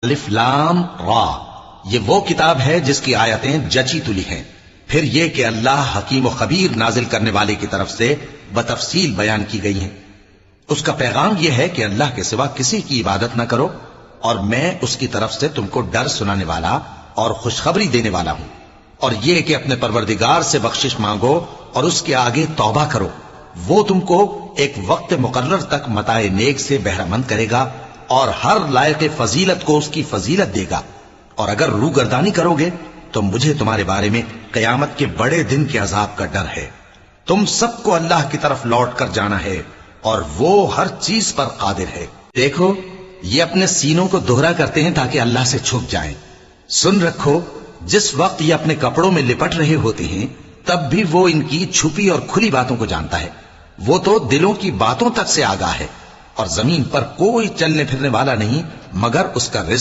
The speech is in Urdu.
الف لام را، یہ وہ کتاب ہے جس کی آیتیں جچی تلی ہیں. پھر یہ کہ اللہ حکیم و خبیر نازل کرنے والے کی طرف سے بتفصیل بیان کی گئی ہیں. اس کا پیغام یہ ہے کہ اللہ کے سوا کسی کی عبادت نہ کرو، اور میں اس کی طرف سے تم کو ڈر سنانے والا اور خوشخبری دینے والا ہوں. اور یہ کہ اپنے پروردگار سے بخشش مانگو اور اس کے آگے توبہ کرو، وہ تم کو ایک وقت مقرر تک متاع نیک سے بہرہ مند کرے گا اور ہر لائق فضیلت کو اس کی فضیلت دے گا. اور اگر روگردانی کرو گے تو مجھے تمہارے بارے میں قیامت کے بڑے دن کے عذاب کا ڈر ہے. تم سب کو اللہ کی طرف لوٹ کر جانا ہے اور وہ ہر چیز پر قادر ہے. دیکھو یہ اپنے سینوں کو دوہرا کرتے ہیں تاکہ اللہ سے چھپ جائیں. سن رکھو جس وقت یہ اپنے کپڑوں میں لپٹ رہے ہوتے ہیں تب بھی وہ ان کی چھپی اور کھلی باتوں کو جانتا ہے. وہ تو دلوں کی باتوں تک سے آگاہ ہے. اور زمین پر کوئی چلنے پھرنے والا نہیں مگر اس کا رزق